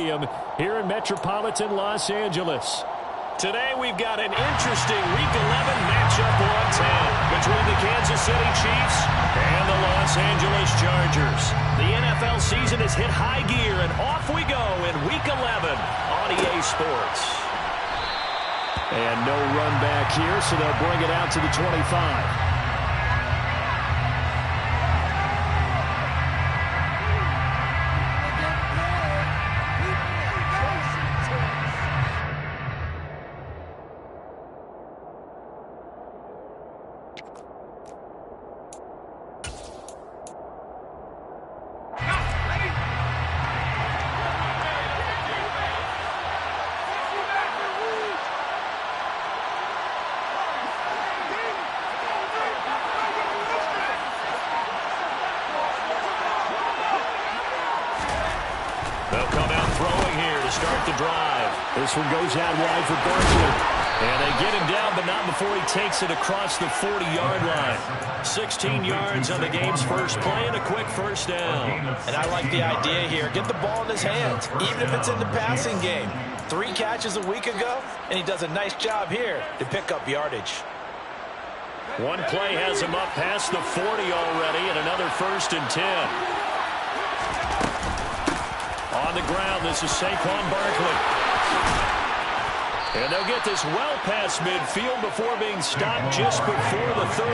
Stadium here in metropolitan Los Angeles. Today we've got an interesting Week 11 matchup on 10 between the Kansas City Chiefs and the Los Angeles Chargers. The NFL season has hit high gear, and off we go in Week 11 on EA Sports. And no run back here, so they'll bring it out to the 25. This one goes out wide for Barkley. And they get him down, but not before he takes it across the 40-yard line. 16 yards on the game's first play and a quick first down. And I like the idea here. Get the ball in his hands, even if it's in the passing game. 3 catches a week ago, and he does a nice job here to pick up yardage. One play has him up past the 40 already, and another 1st and 10. On the ground, this is Saquon Barkley. And they'll get this well past midfield before being stopped just before the 35.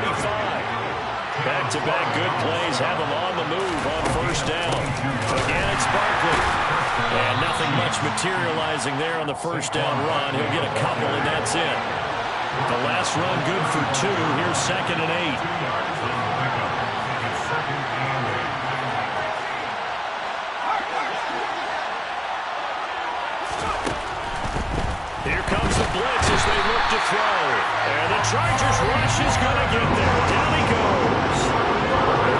Back-to-back good plays have him on the move on 1st down. Again, it's Barkley. And nothing much materializing there on the 1st down run. He'll get a couple, and that's it. The last run good for 2. Here's 2nd and 8. Here comes the blitz as they look to throw. And the Chargers rush is going to get there. Down he goes.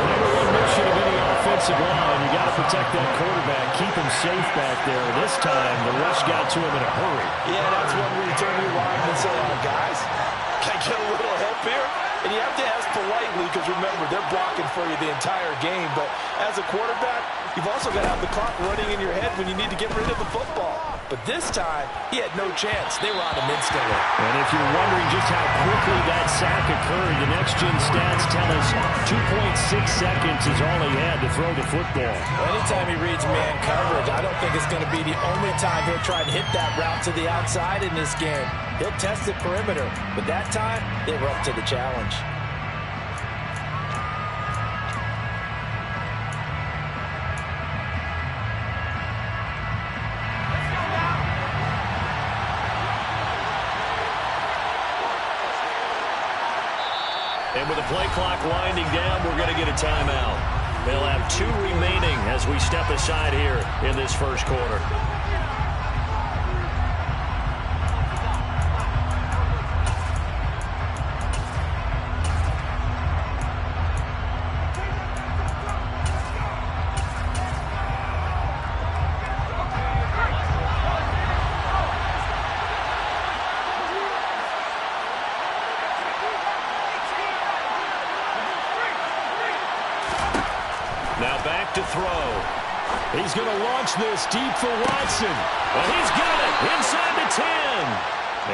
Number one mission of any offensive line, you got to protect that quarterback, keep him safe back there. This time, the rush got to him in a hurry. Yeah, that's when we turn your line and say, guys, can I get a little help here? And you have to ask politely because, remember, they're blocking for you the entire game. But as a quarterback, you've also got to have the clock running in your head when you need to get rid of the football. But this time, he had no chance. They were on him instantly. And if you're wondering just how quickly that sack occurred, the next-gen stats tell us 2.6 seconds is all he had to throw the football. Anytime he reads man coverage, I don't think it's going to be the only time he'll try to hit that route to the outside in this game. He'll test the perimeter, but that time, they were up to the challenge. And with the play clock winding down, we're going to get a timeout. They'll have 2 remaining as we step aside here in this first quarter. Now back to throw. He's going to launch this deep for Watson. And he's got it inside the 10.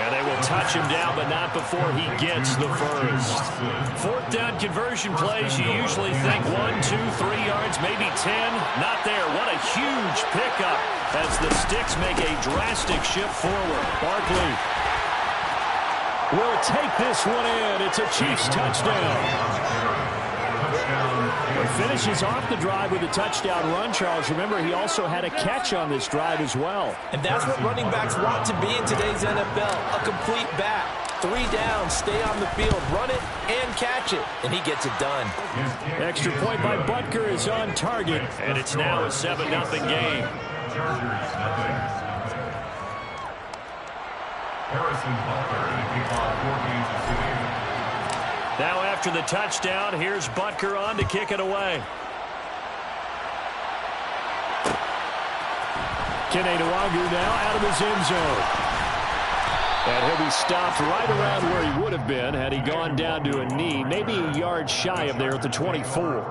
And they will touch him down, but not before he gets the first. 4th down conversion plays, you usually think 1, 2, 3 yards, maybe 10. Not there. What a huge pickup as the Sticks make a drastic shift forward. Barkley will take this one in. It's a Chiefs touchdown. He finishes off the drive with a touchdown run, Charles. Remember, he also had a catch on this drive as well. And that's what running backs want to be in today's NFL, a complete back. 3 downs, stay on the field, run it, and catch it, and he gets it done. Extra point by Butker is on target, and it's now a 7-0 game. Now after the touchdown, here's Butker on to kick it away. KIDD now out of his end zone. And he'll be stopped right around where he would have been had he gone down to a knee, maybe a yard shy of there at the 24.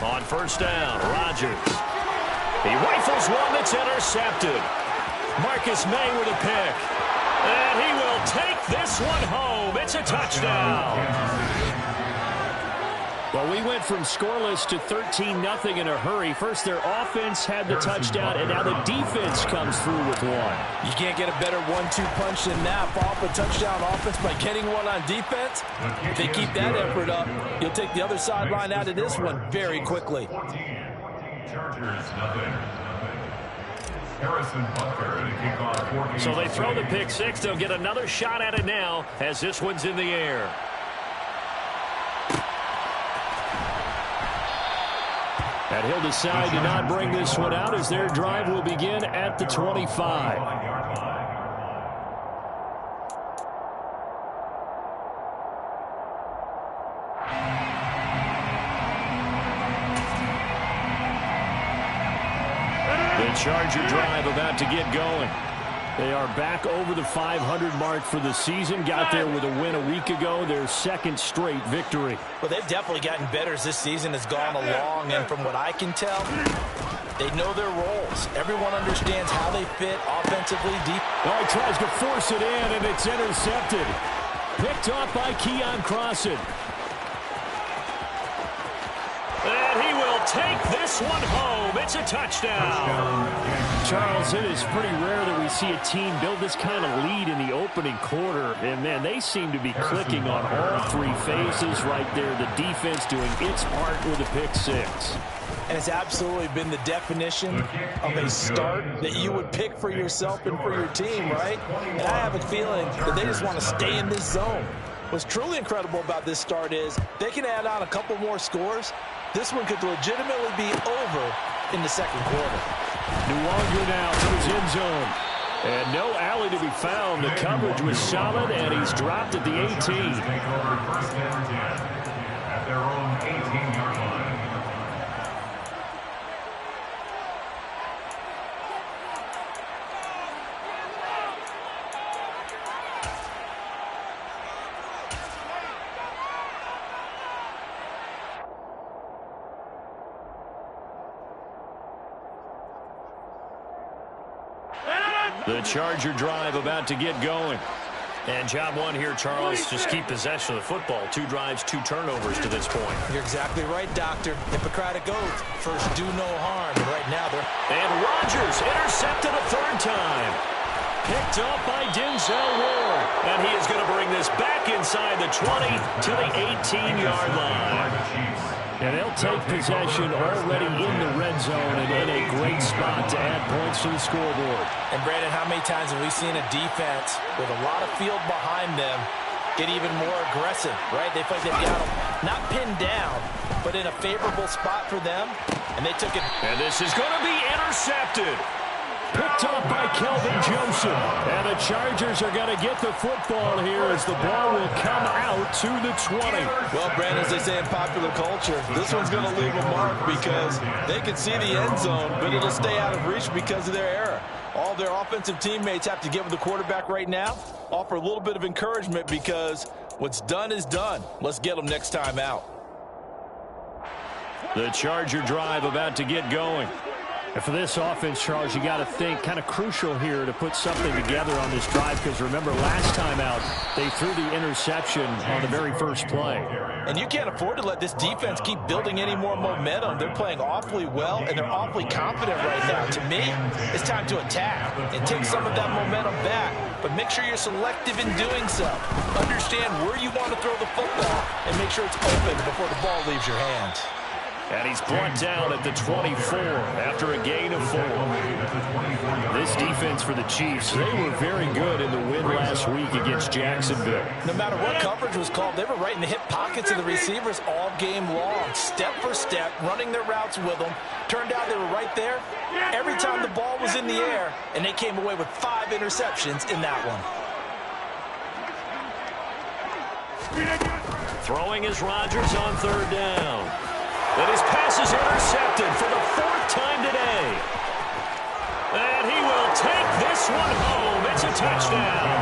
On first down, Rodgers. He rifles one that's intercepted. Marcus May with a pick. And he will take this one home. It's a touchdown. Well, we went from scoreless to 13-0 in a hurry. First, their offense had the touchdown, and now the defense comes through with one. You can't get a better 1-2 punch than that. Off a touchdown offense by getting one on defense. If they keep that effort up, you'll take the other sideline out of this one very quickly. So they throw the pick six. They'll get another shot at it now as this one's in the air. And he'll decide to not bring this one out as their drive will begin at the 25. The Charger drive about to get going. They are back over the 500 mark for the season. Got there with a win a week ago, their second straight victory. Well, they've definitely gotten better as this season has gone along, and from what I can tell, they know their roles. Everyone understands how they fit offensively, deep. Oh, he tries to force it in, and it's intercepted. Picked off by Keon Crossan. And he will take this one home. It's a touchdown. Charles, it is pretty rare that we see a team build this kind of lead in the opening quarter. And, man, they seem to be clicking on all three phases right there. The defense doing its part with a pick six. And it's absolutely been the definition of a start that you would pick for yourself and for your team, right? And I have a feeling that they just want to stay in this zone. What's truly incredible about this start is they can add on a couple more scores. This one could legitimately be over in the second quarter. Nuwanger now to his end zone. And no alley to be found. The coverage was solid, and he's dropped at the 18. At their own 18-yard line. The Charger drive about to get going. And job one here, Charles, just keep possession of the football. 2 drives, 2 turnovers to this point. You're exactly right, Doctor. Hippocratic oath. First, do no harm. And right now, they're... And Rodgers intercepted a third time. Picked off by Denzel Ward. And he is going to bring this back inside the 20 to the 18-yard line. And they'll take possession already in the red zone and in a great spot to add points to the scoreboard. And, Brandon, how many times have we seen a defense with a lot of field behind them get even more aggressive, right? They feel like they've got them not pinned down, but in a favorable spot for them, and they took it. And this is going to be intercepted. Picked off by Kelvin Joseph. And the Chargers are going to get the football here as the ball will come out to the 20. Well, Brandon, as they say in popular culture, this one's going to leave a mark because they can see the end zone, but it'll stay out of reach because of their error. All their offensive teammates have to give the quarterback right now, offer a little bit of encouragement because what's done is done. Let's get them next time out. The Charger drive about to get going. And for this offense, Charles, you got to think kind of crucial here to put something together on this drive because remember last time out they threw the interception on the very first play. And you can't afford to let this defense keep building any more momentum. They're playing awfully well and they're awfully confident right now. To me, it's time to attack and take some of that momentum back. But make sure you're selective in doing so. Understand where you want to throw the football and make sure it's open before the ball leaves your hands. And he's brought down at the 24 after a gain of 4. This defense for the Chiefs, they were very good in the win last week against Jacksonville. No matter what coverage was called, they were right in the hip pockets of the receivers all game long, step for step, running their routes with them. Turned out they were right there every time the ball was in the air, and they came away with 5 interceptions in that one. Throwing is Rodgers on third down. And his pass is intercepted for the 4th time today. And he will take this one home. It's a touchdown.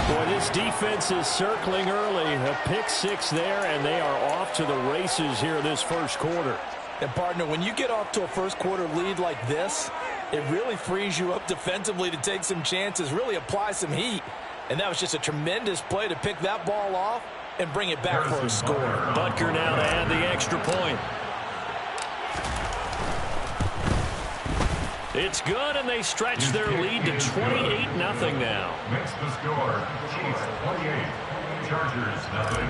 Boy, this defense is circling early. A pick six there, and they are off to the races here this first quarter. And, partner, when you get off to a first-quarter lead like this, it really frees you up defensively to take some chances, really apply some heat. And that was just a tremendous play to pick that ball off and bring it back for a score. Butker now to add the extra point. It's good, and they stretch their lead to 28-0 now. Makes the score. Chiefs 28, Chargers 0.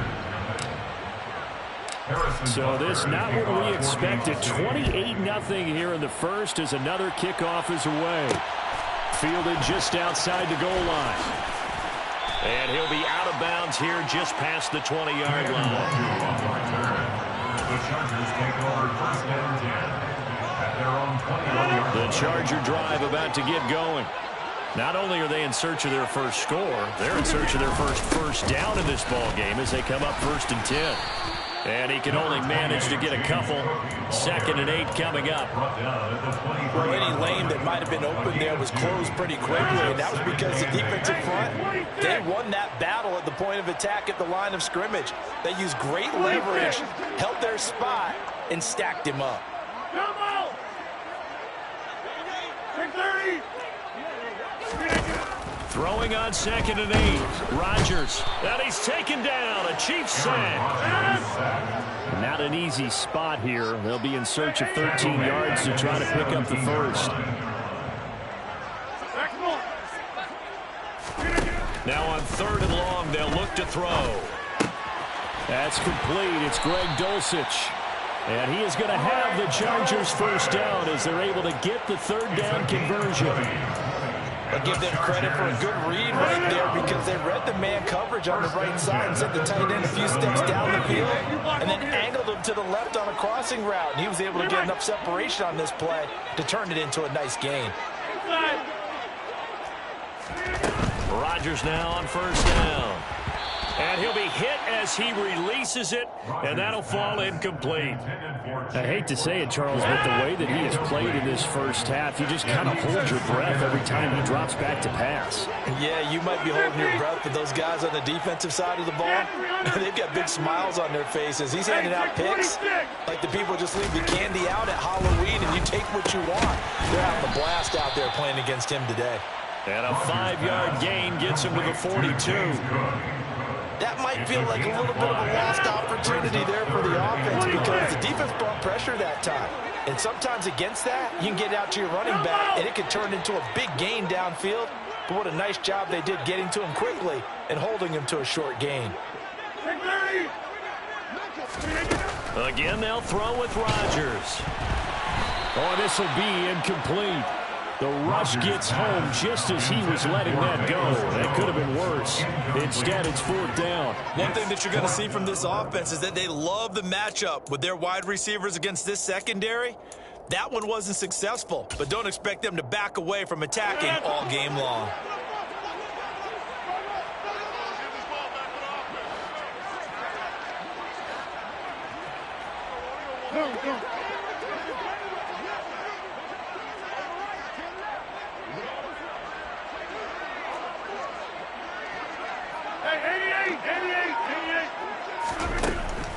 So this not what we expected. 28-0 here in the first as another kickoff is away. Fielded just outside the goal line. And he'll be out of bounds here just past the 20-yard line. The Chargers take over first and 10 at their own 20-yard line. The Charger drive about to get going. Not only are they in search of their first score, they're in search of their first down in this ball game as they come up 1st and 10. And he can only manage to get a couple. 2nd and 8 coming up. Well, any lane that might have been open there was closed pretty quickly, and that was because the defensive front, they won that battle at the point of attack at the line of scrimmage. They used great leverage, held their spot, and stacked him up. Throwing on 2nd and 8. Rodgers. And he's taken down. A Chiefs sack. Not an easy spot here. They'll be in search of 13 yards to try to pick up the first. Now on 3rd and long, they'll look to throw. That's complete. It's Greg Dulcich. And he is going to have the Chargers first down as they're able to get the 3rd down conversion. I give them credit for a good read right there because they read the man coverage on the right side and sent the tight end a few steps down the field and then angled him to the left on a crossing route. And he was able to get enough separation on this play to turn it into a nice gain. Rodgers now on 1st down. And he'll be hit as he releases it, and that'll fall incomplete. I hate to say it, Charles, but the way that he has played in this first half, you just kind of hold your breath every time he drops back to pass. Yeah, you might be holding your breath, but those guys on the defensive side of the ball, they've got big smiles on their faces. He's handing out picks like the people just leave the candy out at Halloween, and you take what you want. They're having a blast out there playing against him today. And a 5-yard gain gets him to the 42. That might feel like a little bit of a lost opportunity there for the offense because the defense brought pressure that time. And sometimes against that, you can get out to your running back, and it could turn into a big gain downfield. But what a nice job they did getting to him quickly and holding him to a short gain. Again, they'll throw with Rodgers. Oh, this will be incomplete. The rush gets home just as he was letting that go. That could have been worse. Instead, it's 4th down. One thing that you're going to see from this offense is that they love the matchup with their wide receivers against this secondary. That one wasn't successful, but don't expect them to back away from attacking all game long.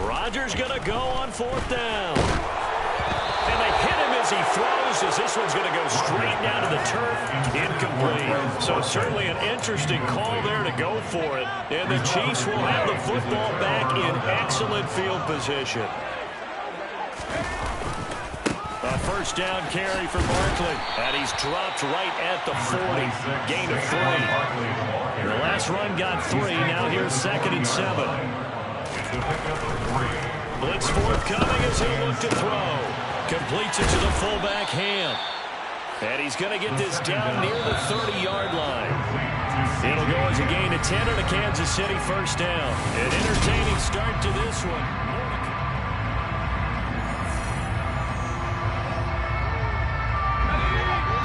Rodgers going to go on 4th down. And they hit him as he throws, as this one's going to go straight down to the turf. Incomplete. So certainly an interesting call there to go for it. And the Chiefs will have the football back in excellent field position. A 1st down carry for Barkley. And he's dropped right at the 40. Gain of 3. The last run got 3. Now here's 2nd and 7. Blitz forthcoming as he'll look to throw. Completes it to the fullback Ham. And he's going to get this down near the 30-yard line. It'll go as a gain of 10 and a Kansas City first down. An entertaining start to this one.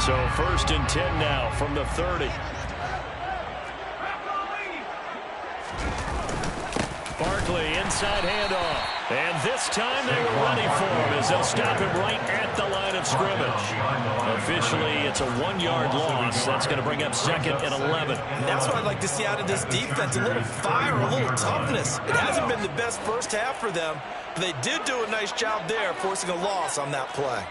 So 1st and 10 now from the 30. Barkley inside handoff. And this time they were ready for him as they'll stop him right at the line of scrimmage. Officially, it's a 1-yard loss. That's going to bring up 2nd and 11. And that's what I'd like to see out of this defense, a little fire, a little toughness. It hasn't been the best first half for them, but they did do a nice job there, forcing a loss on that play.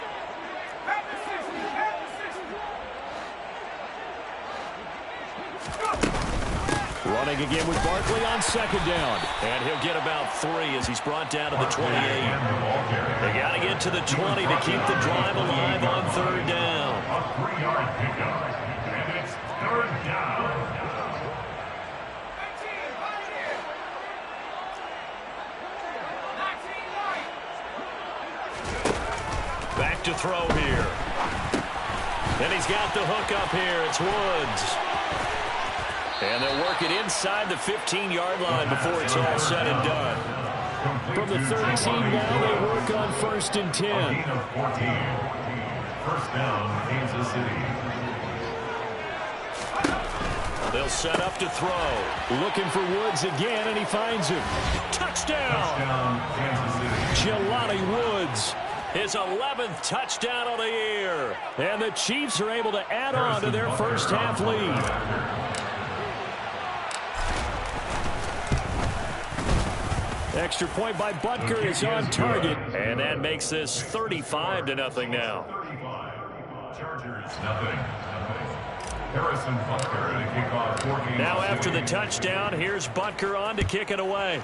Running again with Barkley on 2nd down. And he'll get about 3 as he's brought down to the 28. They got to get to the 20 to keep the drive alive on 3rd down. A 3-yard pickup, and it's 3rd down. Back to throw here. And he's got the hook up here. It's Woods. And they'll work it inside the 15-yard line before it's all said and done. From the 13 now, they work on 1st and 10. 14. First down, Kansas City. They'll set up to throw. Looking for Woods again, and he finds him. Touchdown! Touchdown, Kansas City. Jelani Woods. His 11th touchdown of the year. And the Chiefs are able to add on to their first half lead. Extra point by Butker is on target, and that makes this 35-0 now. 35. Chargers, nothing. Harrison Butker to kick off for Kansas Now after City. the touchdown, here's Butker on to kick it away.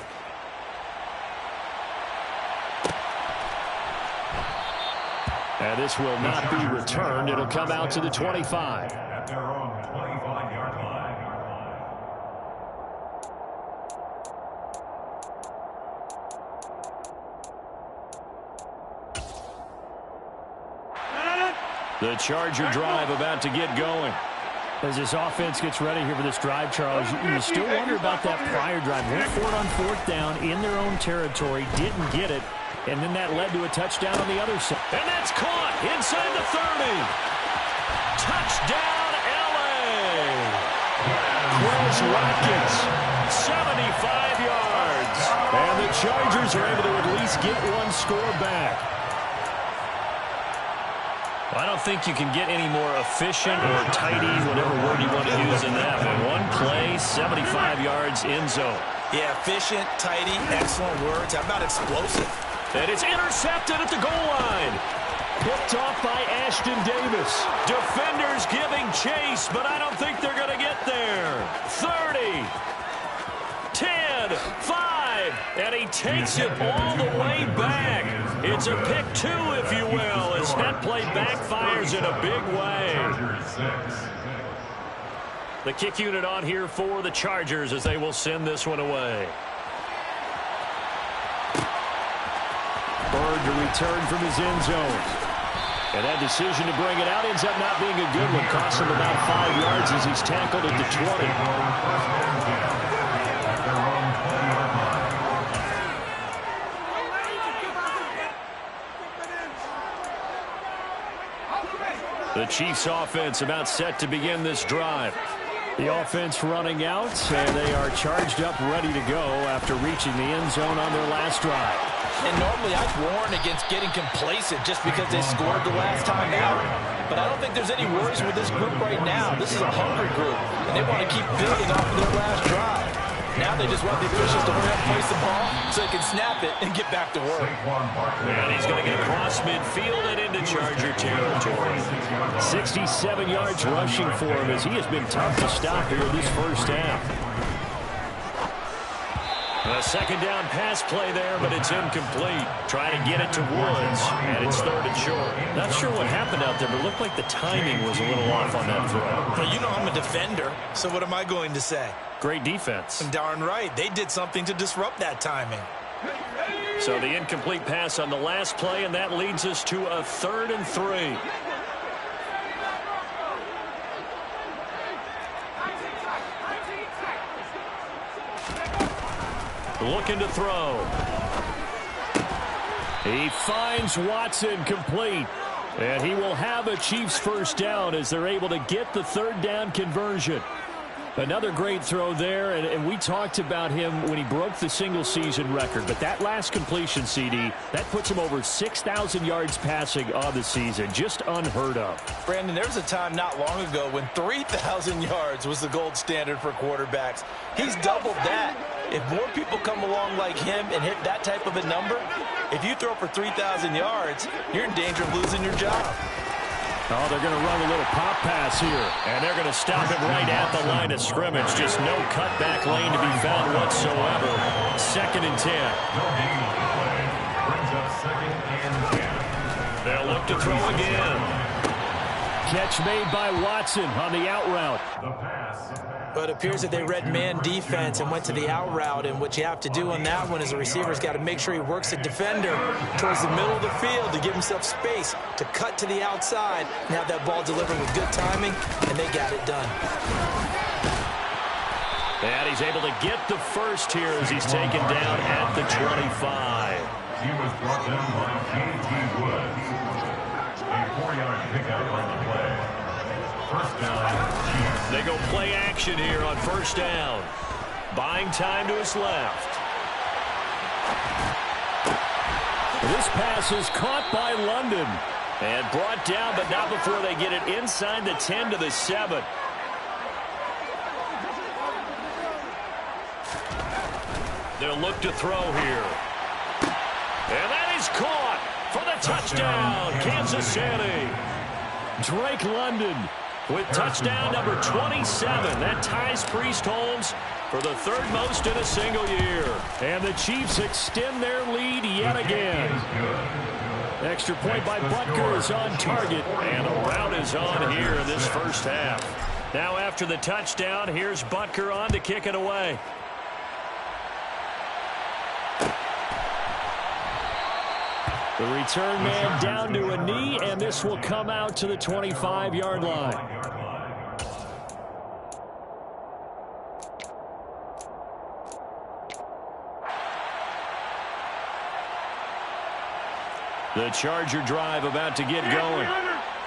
And this will not be returned. It'll come out to the 25. At their own 25-yard line. The Charger drive about to get going. As this offense gets ready here for this drive, Charles, you still wonder about that prior drive. Went for it on 4th down in their own territory, didn't get it, and then that led to a touchdown on the other side. And that's caught inside the 30. Touchdown, L.A. Quez Watkins, 75 yards. And the Chargers are able to at least get one score back. I don't think you can get any more efficient or tidy, whatever word you want to use in that one. One play, 75 yards in zone. Yeah, efficient, tidy, excellent words. How about explosive? And it's intercepted at the goal line. Picked off by Ashton Davis. Defenders giving chase, but I don't think they're going to get there. 30, 10, 5, and he takes it all the way back. It's a pick 2, if you will, as that play backfires in a big way. The kick unit on here for the Chargers as they will send this one away. Bird to return from his end zone. And that decision to bring it out ends up not being a good one. Costs him about 5 yards as he's tackled at the 20. The Chiefs offense about set to begin this drive. The offense running out, and they are charged up, ready to go after reaching the end zone on their last drive. And normally I'd warn against getting complacent just because they scored the last time out. But I don't think there's any worries with this group right now. This is a hungry group, and they want to keep building off of their last drive. Now they just want the officials to hurry up and place the ball so they can snap it and get back to work. And he's going to get across midfield and into Charger territory. 67 yards rushing for him as he has been tough to stop here this first half. A 2nd down pass play there, but it's incomplete. Trying to get it to Woods, and it's 3rd and short. Not sure what happened out there, but it looked like the timing was a little off on that throw. Well, you know I'm a defender, so what am I going to say? Great defense. And darn right, they did something to disrupt that timing. So the incomplete pass on the last play, and that leads us to a 3rd and 3. Looking to throw. He finds Watson complete. And he will have a Chiefs first down as they're able to get the 3rd down conversion. Another great throw there, and we talked about him when he broke the single-season record. But that last completion, CD, that puts him over 6,000 yards passing on the season. Just unheard of. Brandon, there was a time not long ago when 3,000 yards was the gold standard for quarterbacks. He's doubled that. If more people come along like him and hit that type of a number, if you throw for 3,000 yards, you're in danger of losing your job. Oh, they're going to run a little pop pass here. And they're going to stop it right at the line of scrimmage. Just no cutback lane to be found whatsoever. 2nd and 10. Brings up 2nd and 10. They'll look to throw again. Catch made by Watson on the out route. The pass. But it appears that they read man defense and went to the out route. And what you have to do on that one is the receiver's got to make sure he works the defender towards the middle of the field to give himself space to cut to the outside and have that ball delivered with good timing, and they got it done. And he's able to get the first here as he's taken down at the 25. He was brought down by KIDD Woods. A 4-yard pickup on the play. First down, Chiefs. They go play action here on first down. Buying time to his left. This pass is caught by London. And brought down, but not before they get it inside the 10 to the 7. They'll look to throw here. And that is caught for the touchdown, Kansas City. Drake London with touchdown number 27. That ties Priest Holmes for the 3rd most in a single year. And the Chiefs extend their lead yet again. Extra point by Butker is on target. And the route is on here in this first half. Now after the touchdown, here's Butker on to kick it away. The return man down to a knee, and this will come out to the 25-yard line. The Charger drive about to get going.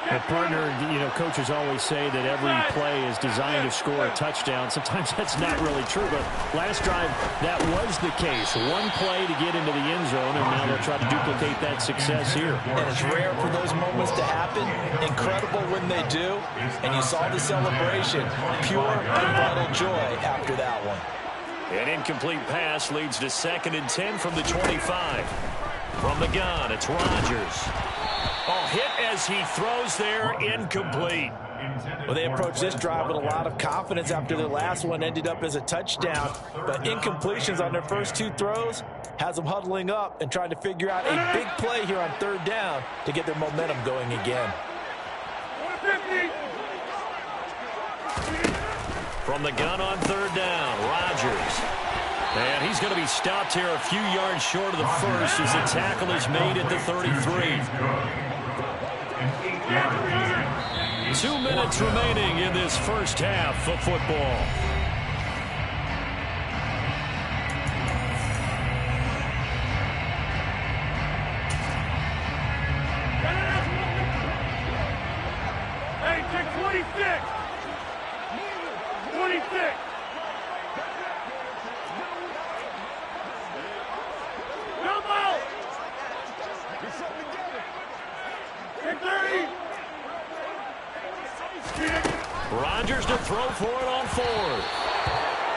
A partner, you know, coaches always say that every play is designed to score a touchdown. Sometimes that's not really true, but last drive, that was the case. One play to get into the end zone, and now they'll try to duplicate that success here. And it's rare for those moments to happen. Incredible when they do. And you saw the celebration. Pure, unbridled joy after that one. An incomplete pass leads to 2nd and 10 from the 25. From the gun, it's Rodgers. Oh, hit as he throws there, incomplete. Well, they approached this drive with a lot of confidence after their last one ended up as a touchdown. But incompletions on their first 2 throws has them huddling up and trying to figure out a big play here on 3rd down to get their momentum going again. From the gun on 3rd down, Rodgers. And he's going to be stopped here a few yards short of the first as the tackle is made at the 33. 2 minutes remaining in this first half of football. Hey, take 26. 26. Come out. Get something together. Take 30. Rodgers to throw for it on 4th.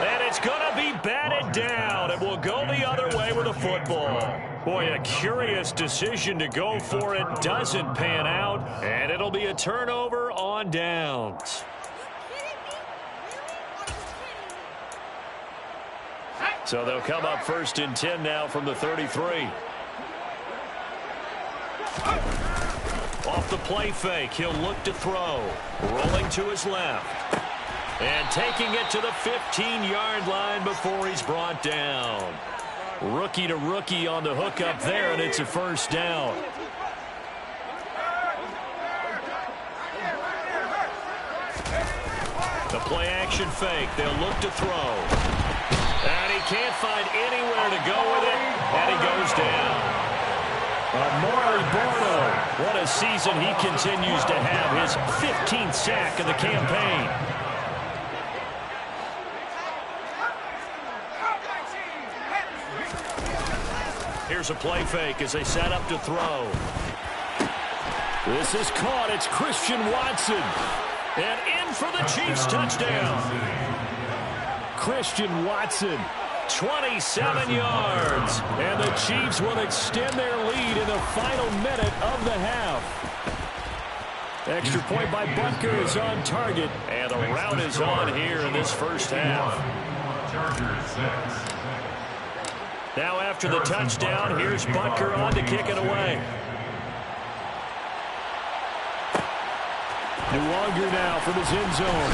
And it's going to be batted down. It will go the other way with the football. Boy, a curious decision to go for it. Doesn't pan out. And it'll be a turnover on downs. So they'll come up 1st and 10 now from the 33. Off the play fake, he'll look to throw. Rolling to his left. And taking it to the 15-yard line before he's brought down. Rookie to rookie on the hook up there, and it's a first down. The play action fake, they'll look to throw. And he can't find anywhere to go with it, and he goes down. Amari Borno, what a season he continues to have, his 15th sack of the campaign. Here's a play fake as they set up to throw. This is caught. It's Christian Watson. And in for the Chiefs touchdown. Christian Watson, 27 yards. And the Chiefs will extend their lead in the final minute of the half. Extra point by Butker is on target. And the rout is on here in this first half. Now after the touchdown, here's Butker on to kick it away. Longer now from his end zone.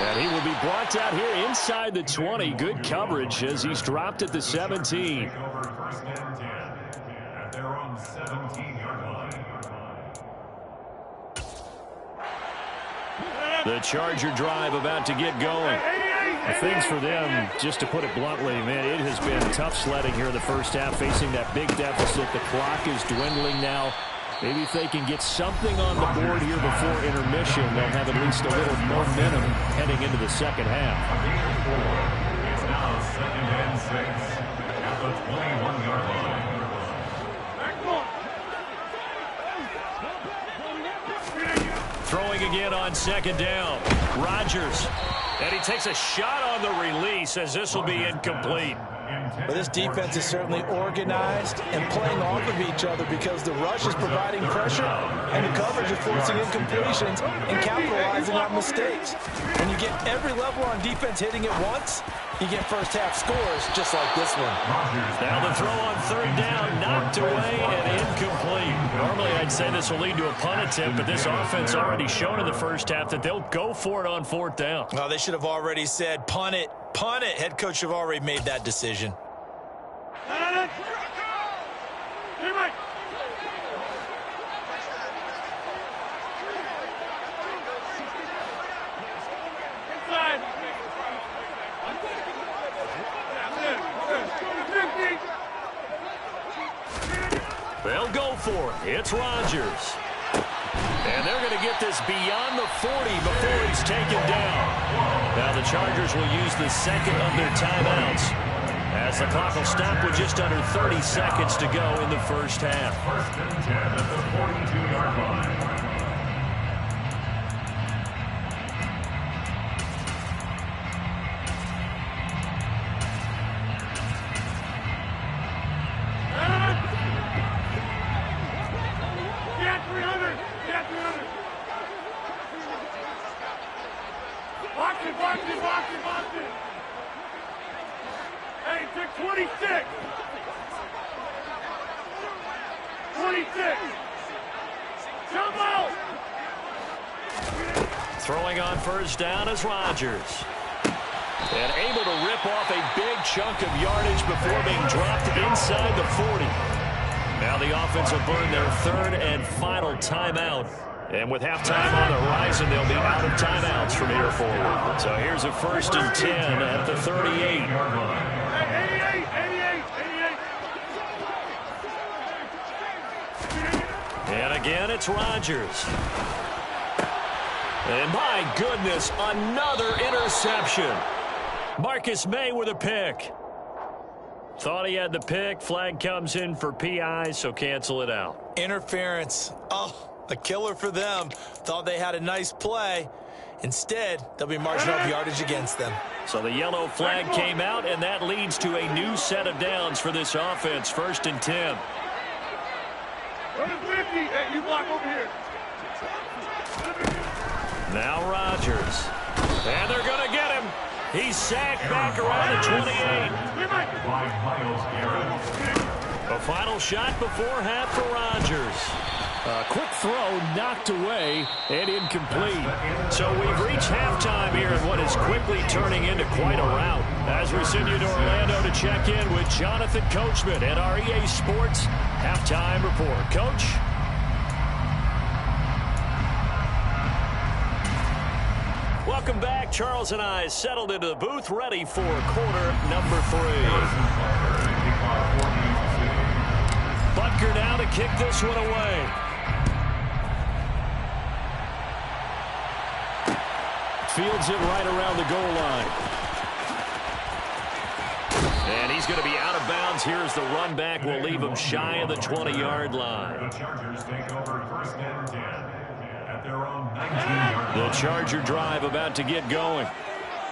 And he will be brought out here inside the 20. Good coverage as he's dropped at the 17. The Charger drive about to get going. The things for them, just to put it bluntly, man, it has been tough sledding here in the first half, facing that big deficit. The clock is dwindling now. Maybe if they can get something on the board here before intermission, they'll have at least a little momentum heading into the second half. It's now 2nd and 6 at the 21-yard line. Throwing again on second down. Rodgers. And he takes a shot on the release as this will be incomplete. But this defense is certainly organized and playing off of each other because the rush is providing pressure and the coverage is forcing incompletions and capitalizing on mistakes. When you get every level on defense hitting at once, you get first half scores just like this one. Now the throw on third down, knocked away and incomplete. Normally I'd say this will lead to a punt attempt, but this offense already shown in the first half that they'll go for it on fourth down. Well, they should have already said punt it, punt it. Head coach should have already made that decision. They'll go for it. It's Rodgers. And they're going to get this beyond the 40 before he's taken down. Now the Chargers will use the second of their timeouts as the clock will stop with just under 30 seconds to go in the first half. 1st and 10 at the 42-yard line. Hey, take 26. 26. Jump out. Throwing on first down is Rodgers. And able to rip off a big chunk of yardage before being dropped inside the 40. Now the offense will burn their third and final timeout. And with halftime on the horizon, they'll be out of timeouts from here forward. So here's a 1st and 10 at the 38. 88. And again, it's Rodgers. And my goodness, another interception. Marcus May with a pick. Thought he had the pick. Flag comes in for PI, so cancel it out. Interference. Oh, a killer for them. Thought they had a nice play. Instead, they'll be marching up yardage against them. So the yellow flag came out, and that leads to a new set of downs for this offense. 1st and 10. Go to 50. Hey, you block over here. Now Rodgers. And they're going to get him. He's sacked back around the 28. A final shot before half for Rodgers. A quick throw knocked away and incomplete. So we've reached halftime here in what is quickly turning into quite a rout. As we send you to Orlando to check in with Jonathan Coachman at our EA Sports Halftime Report. Coach? Welcome back. Charles and I settled into the booth, ready for quarter number 3. Butker now to kick this one away. Fields it right around the goal line. And he's going to be out of bounds. Here's the run back. We'll leave him shy of the 20-yard line. The Chargers take over 1st and 10 at their own 19-yard line. The Charger drive about to get going.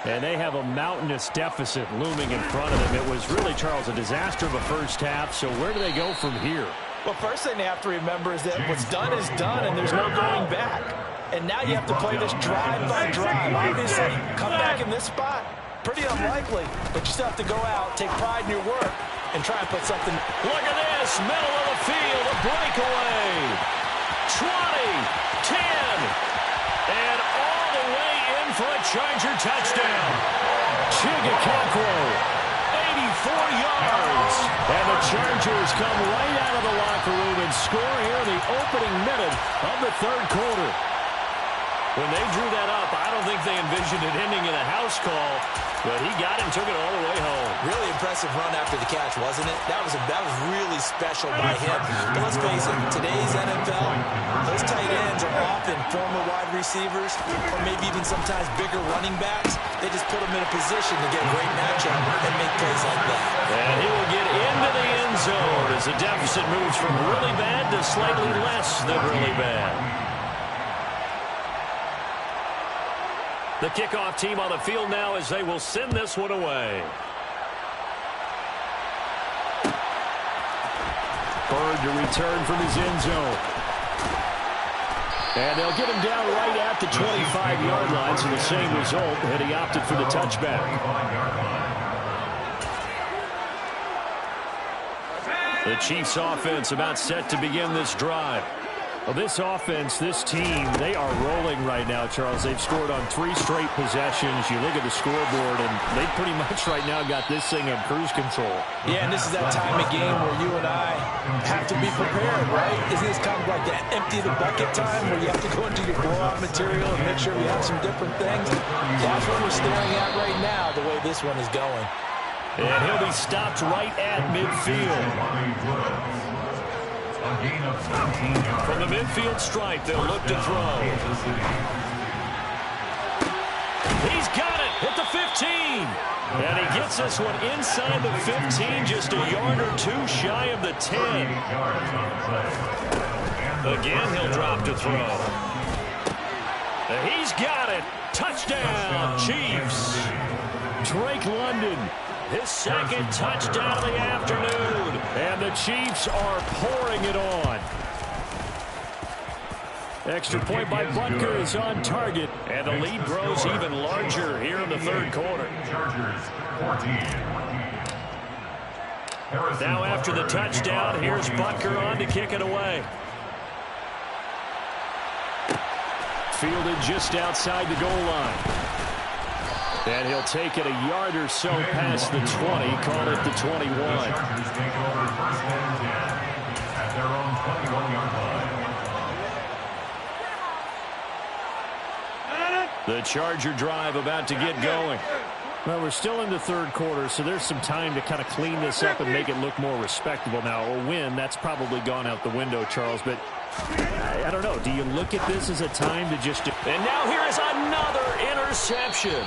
And they have a mountainous deficit looming in front of them. It was really, Charles, a disaster of a first half. So where do they go from here? Well, first thing they have to remember is that what's done is done, and there's no going back. And now you have to play this drive by drive. Obviously, come back in this spot, pretty unlikely. But you still have to go out, take pride in your work, and try and put something. Look at this, middle of the field, a breakaway. 20, 10, and all the way in for a Charger touchdown. Chigakakwo, 84 yards. And the Chargers come right out of the locker room and score here in the opening minute of the third quarter. When they drew that up, I don't think they envisioned it ending in a house call, but he got it and took it all the way home. Really impressive run after the catch, wasn't it? That was really special by him. But let's face it, today's NFL, those tight ends are often former wide receivers or maybe even sometimes bigger running backs. They just put them in a position to get a great matchup and make plays like that. And he will get into the end zone as the deficit moves from really bad to slightly less than really bad. The kickoff team on the field now as they will send this one away. Bird to return from his end zone. And they'll get him down right at the 25-yard line, so the same result, and he opted for the touchback. The Chiefs offense about set to begin this drive. Well, this offense, this team, they are rolling right now, Charles. They've scored on 3 straight possessions. You look at the scoreboard, and they pretty much right now got this thing on cruise control. Yeah, and this is that time of game where you and I have to be prepared, right? Isn't this kind of like that empty the bucket time where you have to go into your blowout material and make sure you have some different things? That's what we're staring at right now, the way this one is going. And he'll be stopped right at midfield. From the midfield stripe, they'll look to throw. He's got it at the 15. And he gets this one inside the 15, just a yard or two shy of the 10. Again, he'll drop to throw. He's got it. Touchdown, Chiefs. Drake London, his second touchdown of the afternoon. And the Chiefs are pouring it on. Extra point by Butker is on target. And the lead grows even larger here in the third quarter. Now after the touchdown, here's Butker on to kick it away. Fielded just outside the goal line. And he'll take it a yard or so past the 20, call it the 21. The Charger drive about to get going. Well, we're still in the third quarter, so there's some time to kind of clean this up and make it look more respectable. Now, a win, that's probably gone out the window, Charles, but I don't know. Do you look at this as a time to just... And now here is another interception.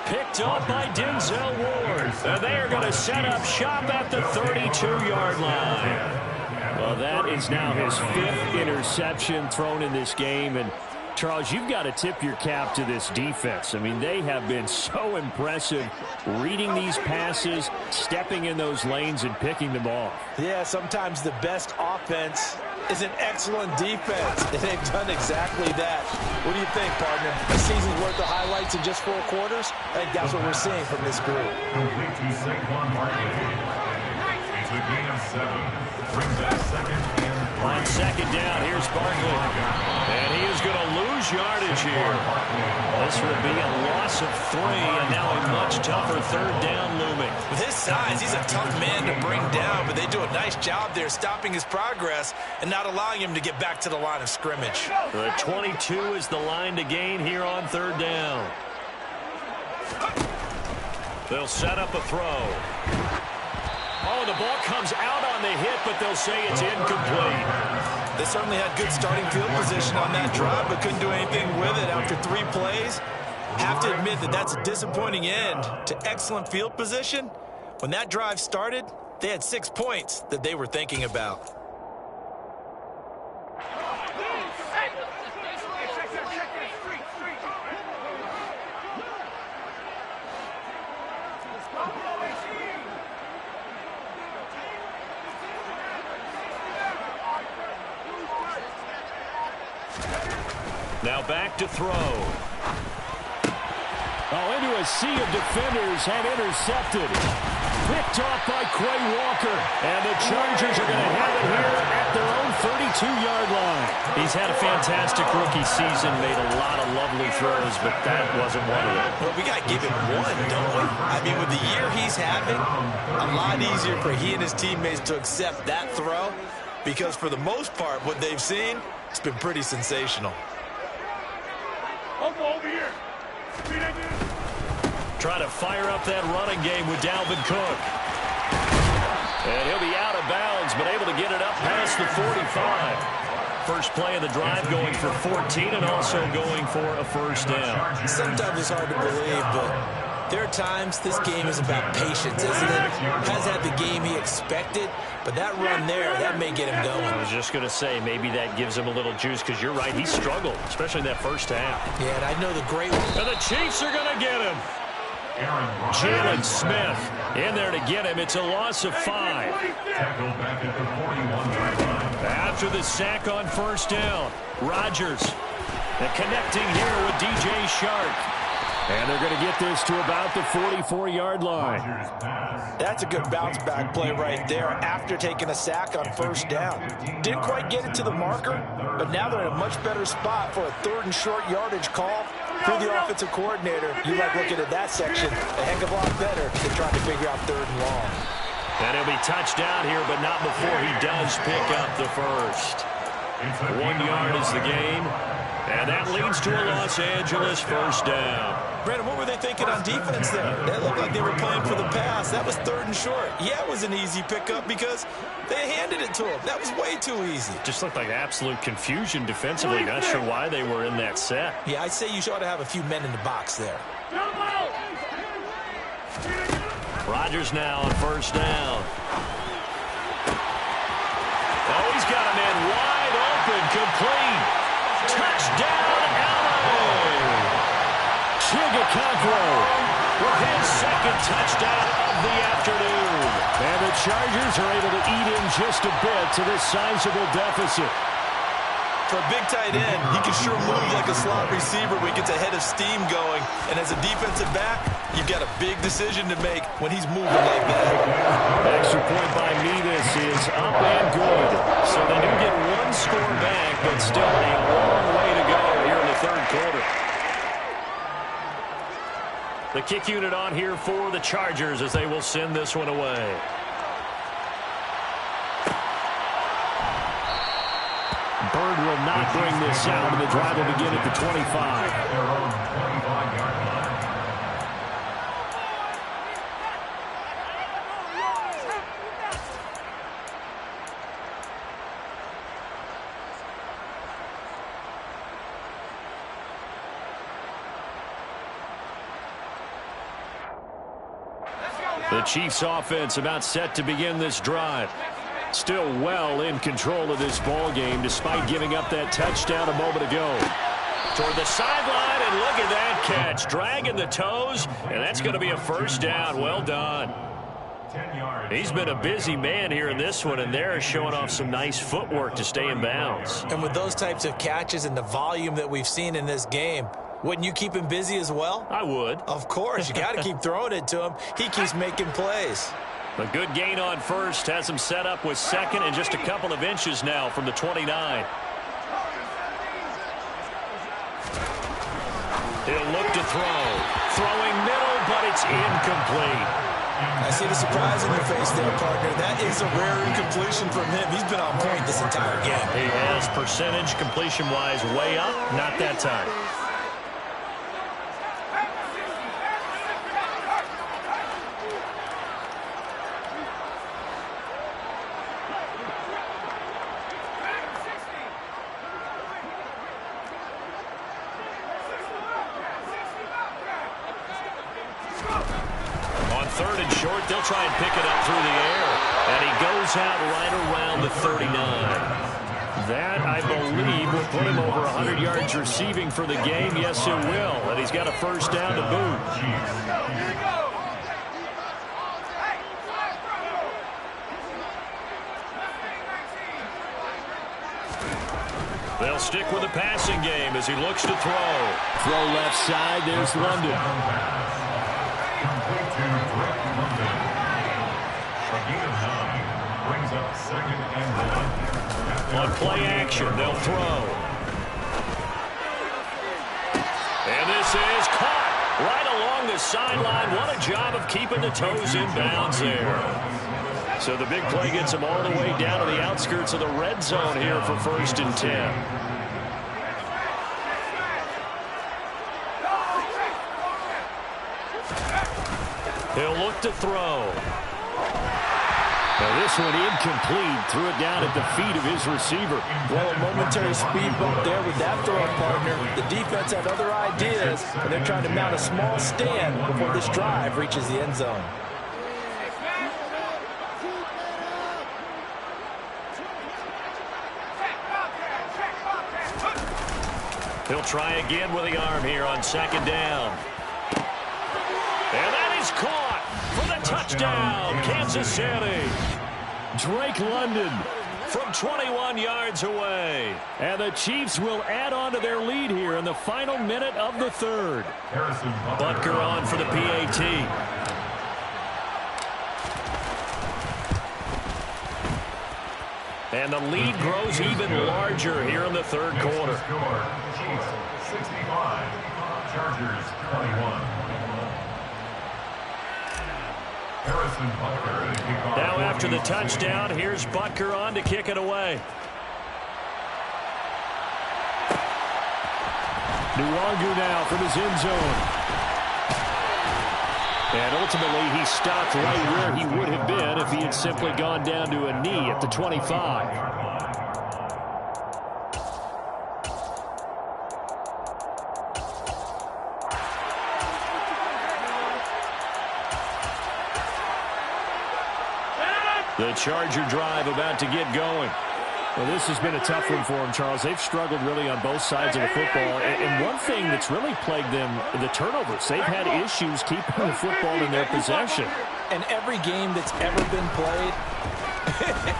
Picked up by Denzel Ward. And they are going to set up shop at the 32-yard line. Well, that is now his 5th interception thrown in this game. And, Charles, you've got to tip your cap to this defense. I mean, they have been so impressive reading these passes, stepping in those lanes, and picking them off. Yeah, sometimes the best offense is an excellent defense, and they've done exactly that. What do you think, partner? A season's worth of highlights in just 4 quarters? I think that's what we're seeing from this group. Complete to Saquon Barkley. It's a gain of 7. Brings up second and 3. On second down, here's Barkley. And he is going to lose yardage here. This will be a loss of 3, and now a much tougher third down looming. With his size, he's a tough man to bring down, but they do a nice job there stopping his progress and not allowing him to get back to the line of scrimmage. The 22 is the line to gain here on third down. They'll set up a throw. Oh, the ball comes out on the hit, but they'll say it's incomplete. They certainly had good starting field position on that drive, but couldn't do anything with it after 3 plays. Have to admit that that's a disappointing end to excellent field position, When that drive started, they had 6 points that they were thinking about. Now back to throw. Oh, into a sea of defenders and intercepted. Picked off by Quay Walker. And the Chargers are going to have it here at their own 32-yard line. He's had a fantastic rookie season, made a lot of lovely throws, but that wasn't one of them. Well, we got to give him one, don't we? I mean, with the year he's having, a lot easier for he and his teammates to accept that throw, because for the most part, what they've seen, it's been pretty sensational. Over here. Trying to fire up that running game with Dalvin Cook. And he'll be out of bounds, but able to get it up past the 45. First play of the drive going for 14 and also going for a first down. Sometimes it's hard to believe, but there are times this game is about patience, isn't it? Has had the game he expected, but that run there, that may get him going. I was just going to say, maybe that gives him a little juice, because you're right, he struggled, especially in that first half. Yeah, and I know the great one. And the Chiefs are going to get him. Jalen Smith in there to get him. It's a loss of 5. After the sack on first down, Rodgers connecting here with DJ Shark. And they're going to get this to about the 44-yard line. That's a good bounce-back play right there after taking a sack on first down. Didn't quite get it to the marker, but now they're in a much better spot for a 3rd and short yardage call. Through the offensive coordinator, you like looking at that section a heck of a lot better than trying to figure out 3rd and long. And he'll be touched down here, but not before he does pick up the first. 1 yard is the gain, and that leads to a Los Angeles first down. Brandon, what were they thinking on defense there? They looked like they were playing for the pass. That was 3rd and short. Yeah, it was an easy pickup because they handed it to him. That was way too easy. Just looked like absolute confusion defensively. Not sure why they were in that set. Yeah, I'd say you ought to have a few men in the box there. Rodgers now on first down. Oh, he's got a man wide open, complete. Touchdown, LA! Chigakonkwo with his 2nd touchdown of the afternoon. And the Chargers are able to eat in just a bit to this sizable deficit. For a big tight end, he can sure move like a slot receiver when he gets a head of steam going. And as a defensive back, you've got a big decision to make when he's moving like that. Extra point by Mevis is up and good. So they do get 1 score back, but still a long way to go here in the 3rd quarter. The kick unit on here for the Chargers as they will send this one away. Bird will not bring this out, and the drive will begin at the 25. The Chiefs offense about set to begin this drive. Still well in control of this ball game despite giving up that touchdown a moment ago. Toward the sideline, and look at that catch. Dragging the toes, and that's going to be a first down. Well done. He's been a busy man here in this one, and they're showing off some nice footwork to stay in bounds. And with those types of catches and the volume that we've seen in this game, wouldn't you keep him busy as well? I would. Of course. You got to keep throwing it to him. He keeps making plays. A good gain on first has him set up with 2nd and just a couple of inches now from the 29. He'll look to throw. Throwing middle, but it's incomplete. I see the surprise in your face there, partner. That is a rare incompletion from him. He's been on point this entire game. He has percentage completion-wise way up. Not that time. 3rd and short. They'll try and pick it up through the air. And he goes out right around the 39. That, I believe, will put him over 100 yards receiving for the game. Yes, it will. And he's got a first down to boot. They'll stick with the passing game as he looks to throw. Throw left side. There's London. Complete to Drake London. A gain of 9 brings up 2nd and 1. On play action, they'll throw. And this is caught right along the sideline. What a job of keeping the toes in bounds there. So the big play gets him all the way down to the outskirts of the red zone here for 1st and 10. He'll look to throw. Now this one incomplete. Threw it down at the feet of his receiver. Well, a momentary speed bump there with that throw partner. The defense had other ideas, and they're trying to mount a small stand before this drive reaches the end zone. He'll try again with the arm here on 2nd down. And that is caught for the touchdown, Kansas City. Drake London from 21 yards away. And the Chiefs will add on to their lead here in the final minute of the 3rd. Butker on for the PAT. And the lead grows even larger here in the 3rd quarter. Chiefs 65, Chargers 21. Now after the touchdown, here's Butker on to kick it away. Nwangu now from his end zone. And ultimately, he stopped right where he would have been if he had simply gone down to a knee at the 25. The Charger drive about to get going. Well, this has been a tough one for them, Charles. They've struggled really on both sides of the football. And one thing that's really plagued them, the turnovers. They've had issues keeping the football in their possession. And every game that's ever been played,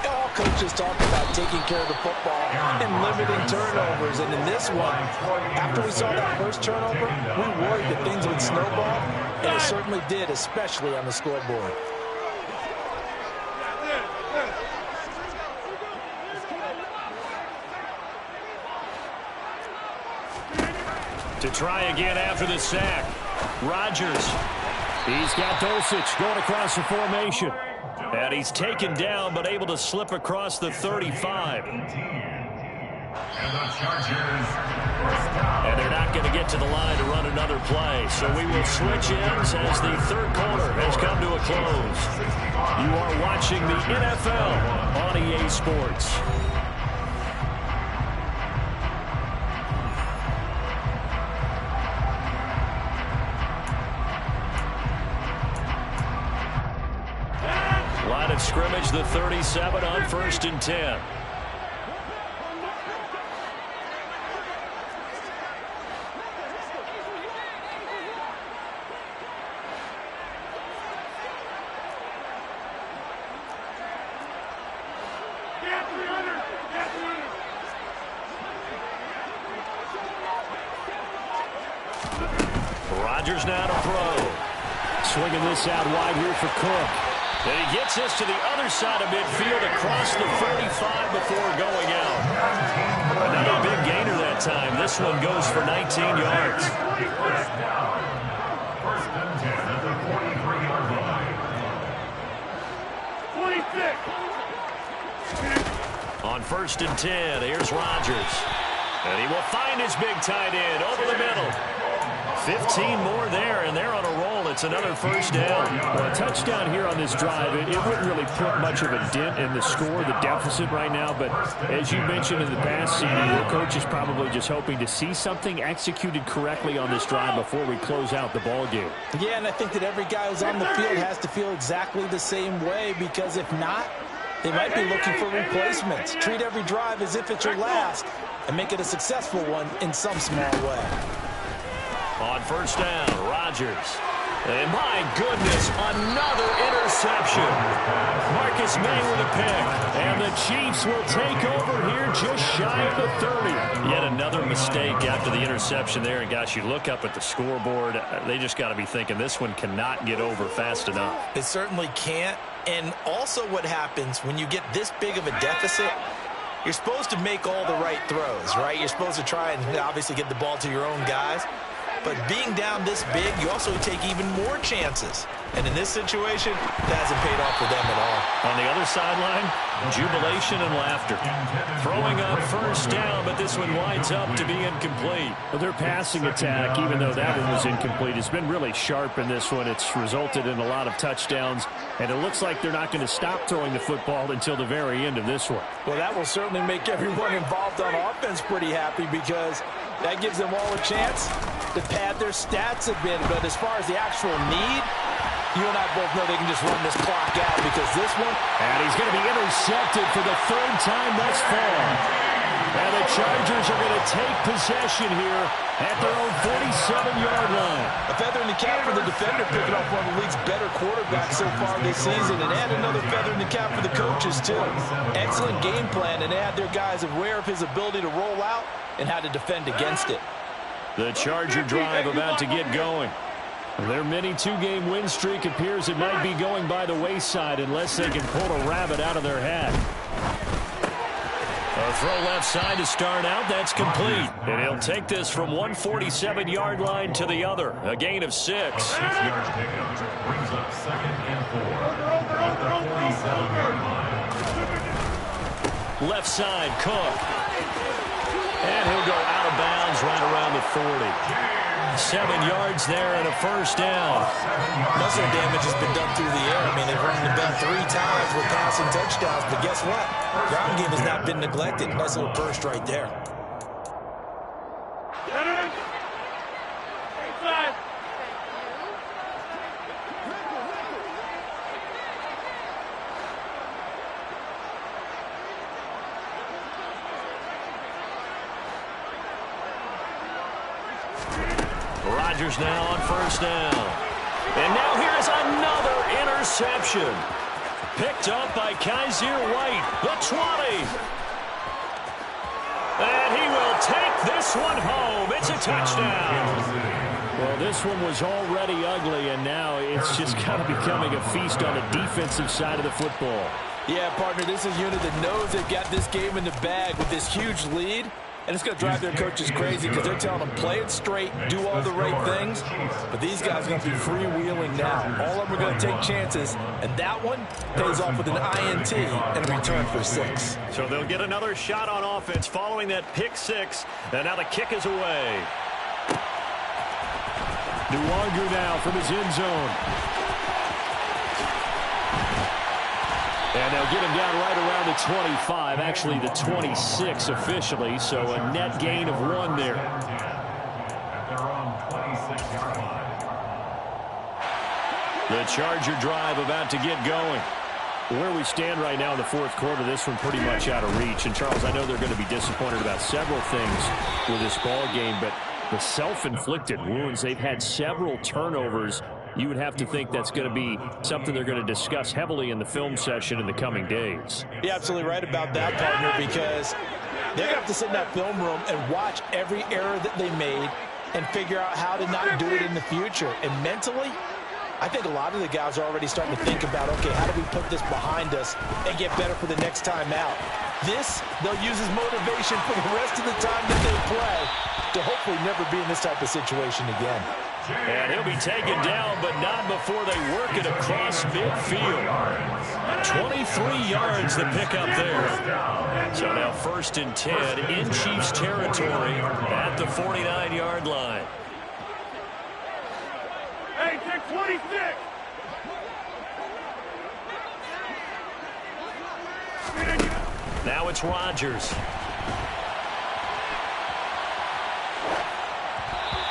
all coaches talk about taking care of the football and limiting turnovers. And in this one, after we saw that first turnover, we worried that things would snowball. And it certainly did, especially on the scoreboard. To try again after the sack. Rodgers. He's got Dulcich going across the formation. And he's taken down but able to slip across the 35. And they're not going to get to the line to run another play. So we will switch ends as the 3rd quarter has come to a close. You are watching the NFL on EA Sports. Line of scrimmage, the 37 on 1st and 10. Rodgers now to throw. Swinging this out wide here for Cook. And he gets this to the other side of midfield across the 35 before going out. Another big gainer that time. This one goes for 19 yards. First down. 1st and 10 at the 43-yard line. 26. On 1st and 10, here's Rodgers. And he will find his big tight end over the middle. 15 more there, and they're on a roll. It's another first down. Well, a touchdown here on this drive, it wouldn't really put much of a dent in the score, the deficit right now. But as you mentioned in the past, CD, the coach is probably just hoping to see something executed correctly on this drive before we close out the ball game. Yeah, and I think that every guy who's on the field has to feel exactly the same way, because if not, they might be looking for replacements. Treat every drive as if it's your last and make it a successful one in some small way. On first down, Rodgers. And my goodness, another interception. Marcus May with a pick. And the Chiefs will take over here just shy of the 30. Yet another mistake after the interception there. And gosh, you look up at the scoreboard, they just got to be thinking this one cannot get over fast enough. It certainly can't. And also what happens when you get this big of a deficit, you're supposed to make all the right throws, right? You're supposed to try and obviously get the ball to your own guys. But being down this big, you also take even more chances. And in this situation, that hasn't paid off for them at all. On the other sideline, jubilation and laughter. Throwing up first down, but this one winds up to be incomplete. Well, their passing attack, even though that one was incomplete, has been really sharp in this one. It's resulted in a lot of touchdowns, and it looks like they're not going to stop throwing the football until the very end of this one. Well, that will certainly make everyone involved on offense pretty happy, because that gives them all a chance to pad their stats a bit. But as far as the actual need, you and I both know they can just run this clock out, because this one... And he's going to be intercepted for the third time thus far. And the Chargers are going to take possession here at their own 47-yard line. A feather in the cap for the defender, picking off one of the league's better quarterbacks so far this season. And add another feather in the cap for the coaches, too. Excellent game plan, and add their guys aware of his ability to roll out and how to defend against it. The Charger drive about to get going. Their mini two-game win streak appears it might be going by the wayside unless they can pull a rabbit out of their hat. A throw left side to start out. That's complete. And he'll take this from 147-yard line to the other. A gain of 6. 6-yard pickup brings up 2nd and 4 at the 47-yard line. Left side, Cook. And he'll go out of bounds right around the 40. 7 yards there and a first down. Muscle damage has been done through the air. I mean, they've run the ball 3 times with passing touchdowns, but guess what? Ground game has not been neglected. Nice little burst right there. Rodgers now on first down. And now here's another interception. Picked up by Kaiser White, the 20. And he will take this one home. It's a touchdown. Well, this one was already ugly, and now it's just kind of becoming a feast on the defensive side of the football. Yeah, partner, this is a unit that knows they've got this game in the bag with this huge lead. And it's going to drive their coaches crazy, because they're telling them, play it straight, do all the right things. But these guys are going to be freewheeling now. All of them are going to take chances, and that one pays off with an INT and a return for 6. So they'll get another shot on offense following that pick 6. And now the kick is away. Nwangu now from his end zone. And they'll get him down right around the 25, actually the 26 officially, so a net gain of 1 there. At their own 26-yard line. The Charger drive about to get going. Where we stand right now in the fourth quarter, this one pretty much out of reach. And, Charles, I know they're going to be disappointed about several things with this ball game, but the self-inflicted wounds, they've had several turnovers. You would have to think that's going to be something they're going to discuss heavily in the film session in the coming days. You're absolutely right about that, partner, because they're going to have to sit in that film room and watch every error that they made and figure out how to not do it in the future. And mentally, I think a lot of the guys are already starting to think about, okay, how do we put this behind us and get better for the next time out? This, they'll use as motivation for the rest of the time that they play to hopefully never be in this type of situation again. And he'll be taken down, but not before they work it across midfield. 23 yards to pick up there. So now 1st and 10 in Chiefs territory at the 49-yard line. 26. Now it's Rodgers.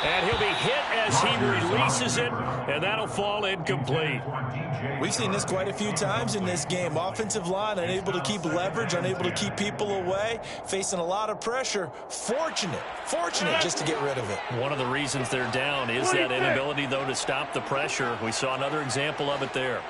And he'll be hit as he releases it, and that'll fall incomplete. We've seen this quite a few times in this game. Offensive line unable to keep leverage, unable to keep people away, facing a lot of pressure. Fortunate just to get rid of it. One of the reasons they're down is that inability, though, to stop the pressure. We saw another example of it there.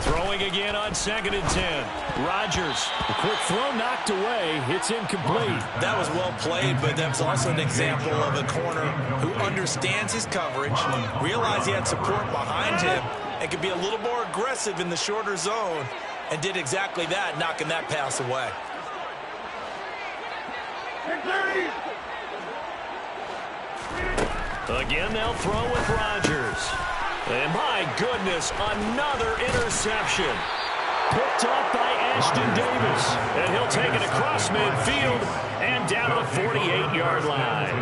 Throwing again on 2nd and 10. Rodgers. A quick throw knocked away. It's incomplete. That was well played, but that's also an example of a corner who understands his coverage, realized he had support behind him, and could be a little more aggressive in the shorter zone, and did exactly that, knocking that pass away. Again, they'll throw with Rodgers. And my goodness, another interception. Picked off by Ashton Davis. And he'll take it across midfield and down to the 48-yard line.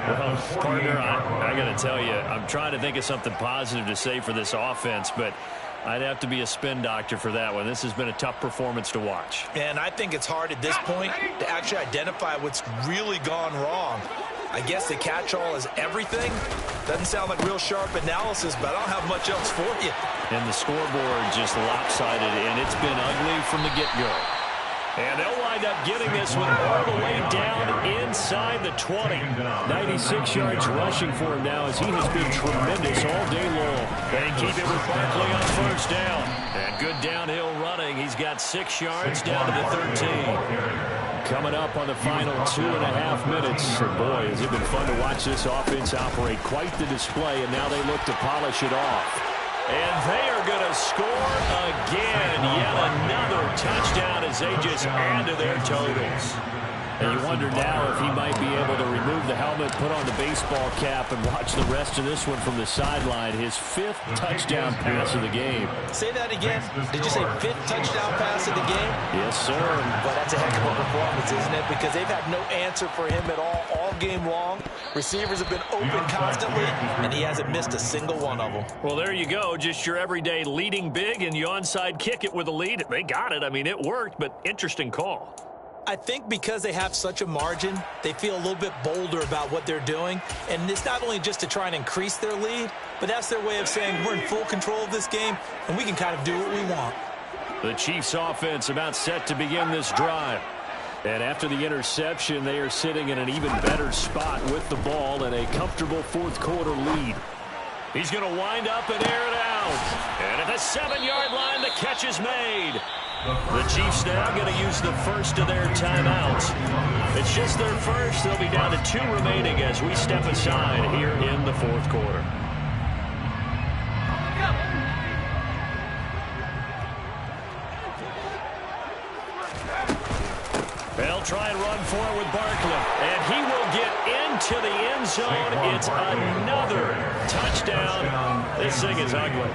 Well, partner, I got to tell you, I'm trying to think of something positive to say for this offense, but I'd have to be a spin doctor for that one. This has been a tough performance to watch. And I think it's hard at this point to actually identify what's really gone wrong. I guess the catch-all is everything. Doesn't sound like real sharp analysis, but I don't have much else for you. And the scoreboard just lopsided, and it's been ugly from the get-go. And they'll wind up getting this one all the way down inside the 20. 96 yards rushing for him now as he has been tremendous all day long. They keep it with Barkley on 1st down. And good downhill running. He's got 6 yards down to the 13. Coming up on the final 2.5 minutes. Boy, has it been fun to watch this offense operate. Quite the display, and now they look to polish it off. And they are going to score again. Yet another touchdown as they just add to their totals. And you wonder now if he might be able to remove the helmet, put on the baseball cap, and watch the rest of this one from the sideline. His 5th touchdown pass of the game. Say that again. Did you say 5th touchdown pass of the game? Yes, sir. Well, that's a heck of a performance, isn't it? Because they've had no answer for him at all game long. Receivers have been open constantly, and he hasn't missed a single one of them. Well, there you go. Just your everyday leading big, and you onside kick it with a lead. They got it. I mean, it worked, but interesting call. I think because they have such a margin, they feel a little bit bolder about what they're doing. And it's not only just to try and increase their lead, but that's their way of saying we're in full control of this game, and we can kind of do what we want. The Chiefs offense about set to begin this drive. And after the interception, they are sitting in an even better spot with the ball and a comfortable 4th quarter lead. He's going to wind up and air it out. And at the 7-yard line, the catch is made. The Chiefs now going to use the first of their timeouts. It's just their first. They'll be down to 2 remaining as we step aside here in the 4th quarter. They'll try and run for it with Barkley. And he will get into the end zone. It's another touchdown. This thing is ugly.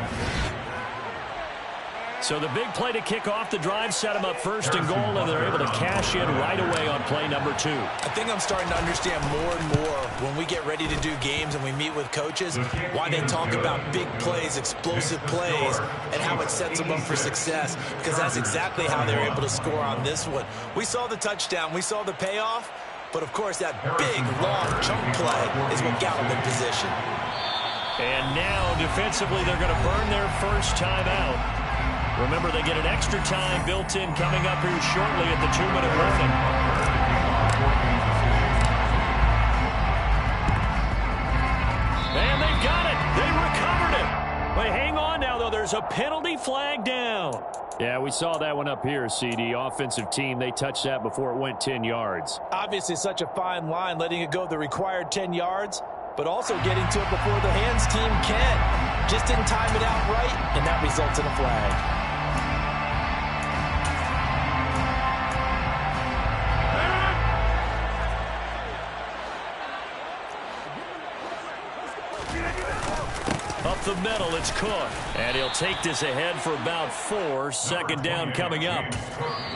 So the big play to kick off the drive set them up 1st and goal, and they're able to cash in right away on play number 2. I think I'm starting to understand more and more when we get ready to do games and we meet with coaches why they talk about big plays, explosive plays, and how it sets them up for success, because that's exactly how they're able to score on this one. We saw the touchdown. We saw the payoff, but, of course, that big, long chunk play is what got them in position. And now, defensively, they're going to burn their first timeout. Remember, they get an extra time built in coming up here shortly at the 2-minute warning. And they've got it. They recovered it. But hang on now, though. There's a penalty flag down. Yeah, we saw that one up here, CD. Offensive team, they touched that before it went 10 yards. Obviously, such a fine line, letting it go the required 10 yards, but also getting to it before the hands team can. Just didn't time it out right, and that results in a flag. Up the the middle. It's Cook. And he'll take this ahead for about 4. Second down coming up.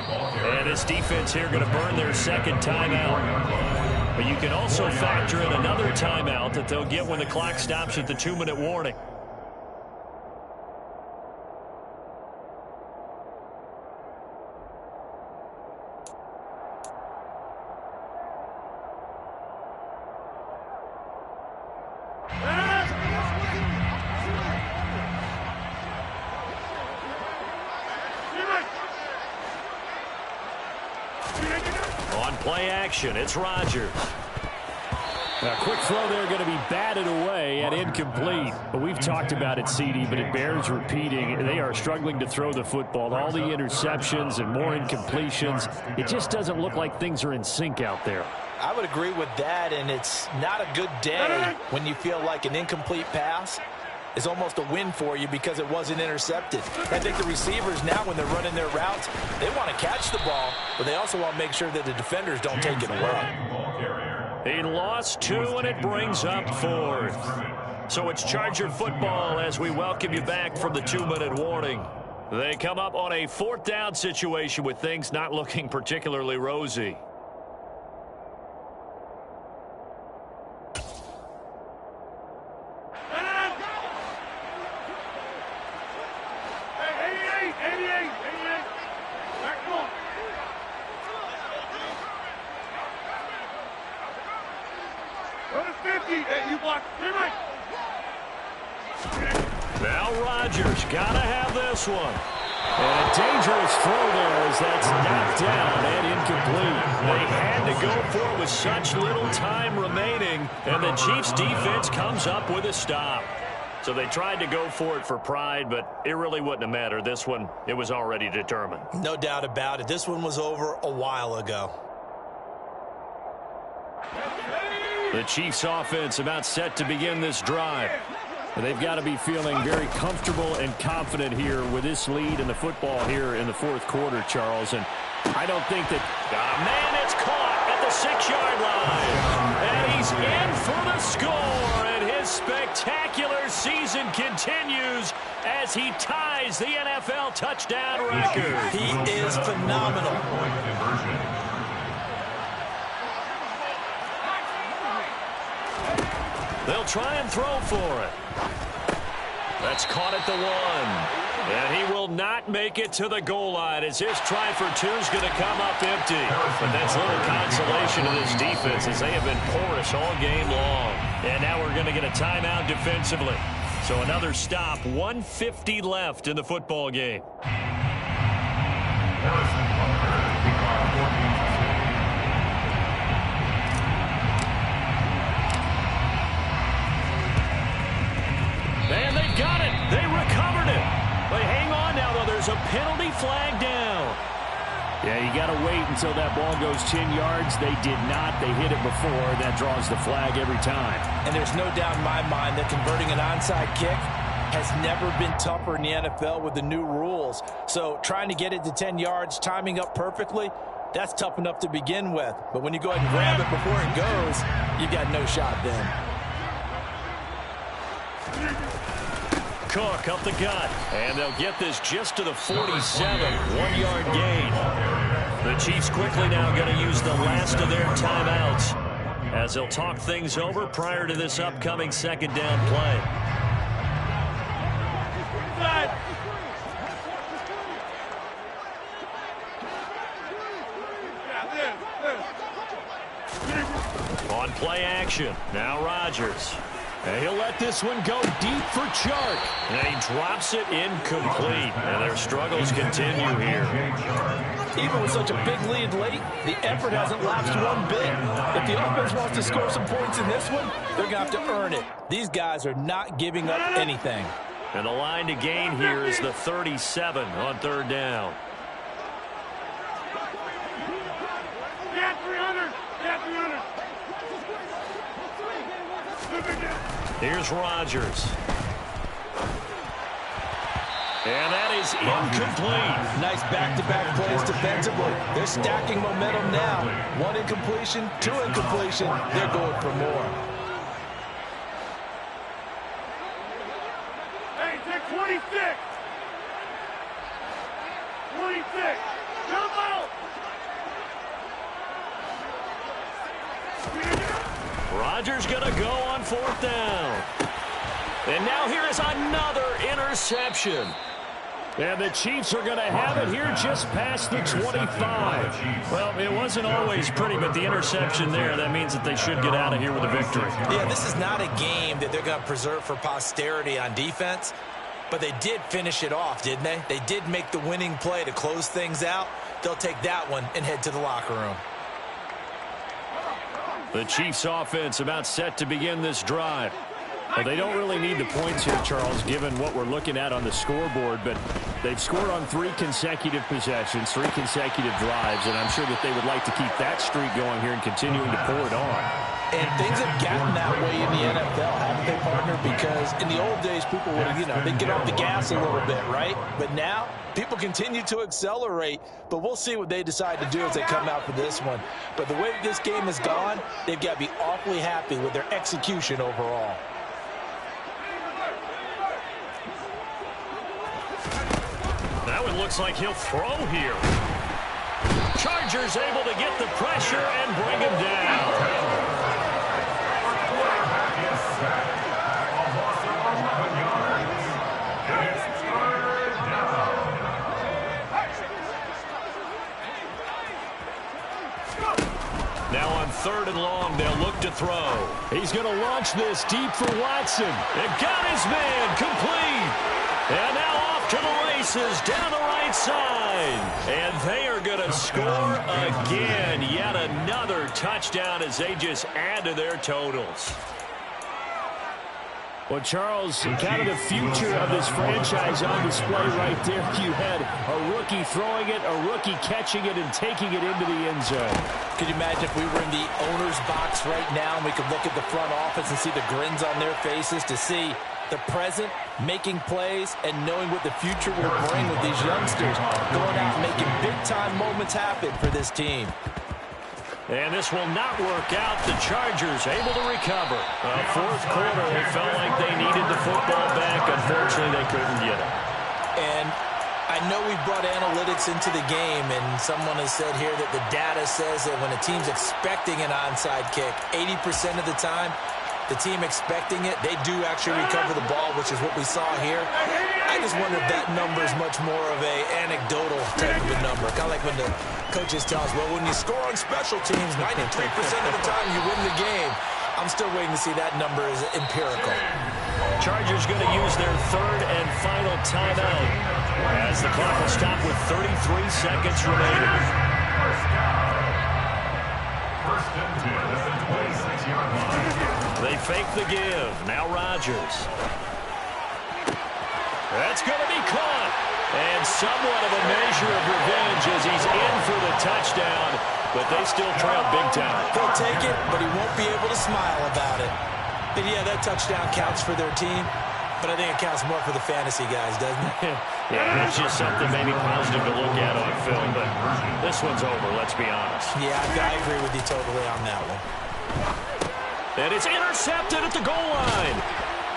And this defense here going to burn their second timeout. But you can also factor in another timeout that they'll get when the clock stops at the 2-minute warning. Play action. It's Rodgers. A quick throw there going to be batted away and incomplete. But we've talked about it, CD, but it bears repeating. They are struggling to throw the football. All the interceptions and more incompletions. It just doesn't look like things are in sync out there. I would agree with that, and it's not a good day when you feel like an incomplete pass is almost a win for you because it wasn't intercepted. I think the receivers now, when they're running their routes, they want to catch the ball, but they also want to make sure that the defenders don't take it away. He lost 2, and it brings up 4th. So it's Charger football as we welcome you back from the 2-minute warning. They come up on a 4th down situation with things not looking particularly rosy. Now Rodgers got to have this one. And a dangerous throw there as that's knocked down and incomplete. They had to go for it with such little time remaining, and the Chiefs defense comes up with a stop. So they tried to go for it for pride, but it really wouldn't have mattered. This one, it was already determined. No doubt about it. This one was over a while ago. The Chiefs offense about set to begin this drive. They've got to be feeling very comfortable and confident here with this lead in the football here in the 4th quarter, Charles. And I don't think that... man, it's caught at the 6-yard line. And he's in for the score. And his spectacular season continues as he ties the NFL touchdown record. He is phenomenal. They'll try and throw for it. That's caught at the 1. And he will not make it to the goal line as his try for 2 is going to come up empty. But that's little consolation to this defense as they have been porous all game long. And now we're going to get a timeout defensively. So another stop, 1:50 left in the football game. And they've got it. They recovered it. They hang on now, though. There's a penalty flag down. Yeah, you got to wait until that ball goes 10 yards. They did not. They hit it before. That draws the flag every time. And there's no doubt in my mind that converting an onside kick has never been tougher in the NFL with the new rules. So trying to get it to 10 yards, timing up perfectly, that's tough enough to begin with. But when you go ahead and grab it before it goes, you've got no shot then. Cook up the gut, and they'll get this just to the 47, 1-yard gain. The Chiefs quickly now going to use the last of their timeouts as they'll talk things over prior to this upcoming 2nd down play. On play action, now Rodgers. And he'll let this one go deep for Chark. And he drops it incomplete. And their struggles continue here. Even with such a big lead late, the effort hasn't lapsed one bit. If the offense wants to score some points in this one, they're going to have to earn it. These guys are not giving up anything. And the line to gain here is the 37 on 3rd down. Yeah, 300. Yeah, 300. Here's Rodgers. And that is incomplete. Nice back-to-back plays defensively. They're stacking momentum now. 1 incompletion, 2 incompletion. They're going for more. Rodgers going to go on 4th down. And now here is another interception. And the Chiefs are going to have it here just past the 25. Well, it wasn't always pretty, but the interception there, that means that they should get out of here with a victory. Yeah, this is not a game that they're going to preserve for posterity on defense, but they did finish it off, didn't they? They did make the winning play to close things out. They'll take that one and head to the locker room. The Chiefs offense about set to begin this drive. Well, they don't really need the points here, Charles, given what we're looking at on the scoreboard, but they've scored on 3 consecutive possessions, 3 consecutive drives, and I'm sure that they would like to keep that streak going here and continuing to pour it on. And things have gotten that way in the NFL, haven't they, partner? Because in the old days, people would, they'd get off the gas a little bit, right? But now, people continue to accelerate, but we'll see what they decide to do as they come out for this one. But the way that this game has gone, they've got to be awfully happy with their execution overall. Now it looks like he'll throw here. Chargers able to get the pressure and bring him down. Now on 3rd and long, they'll look to throw. He's going to launch this deep for Watson. And got his man complete. And now off to the races down the right side. And they are going to score again. Yet another touchdown as they just add to their totals. Well, Charles, kind of the future of this franchise on display right there. You had a rookie throwing it, a rookie catching it, and taking it into the end zone. Could you imagine if we were in the owner's box right now and we could look at the front office and see the grins on their faces, to see the present making plays and knowing what the future will bring with these youngsters going out and making big-time moments happen for this team. And this will not work out. The Chargers able to recover. 4th quarter, they felt like they needed the football back. Unfortunately, they couldn't get it. And I know we brought analytics into the game, and someone has said here that the data says that when a team's expecting an onside kick, 80% of the time, the team expecting it, they do actually recover the ball, which is what we saw here. I just wonder if that number is much more of a anecdotal type of a number. Kind of like when the coaches tell us, well, when you score on special teams, 93% of the time you win the game. I'm still waiting to see that number is empirical. Chargers going to use their 3rd and final timeout as the clock will stop with 33 seconds remaining. First and 10 at the 26-yard line. They fake the give. Now Rodgers. That's going to be caught. And somewhat of a measure of revenge as he's in for the touchdown. But they still trail big time. He'll take it, but he won't be able to smile about it. And yeah, that touchdown counts for their team. But I think it counts more for the fantasy guys, doesn't it? Yeah, it's just something maybe positive to look at on film. But this one's over, let's be honest. Yeah, I agree with you totally on that one. And it's intercepted at the goal line.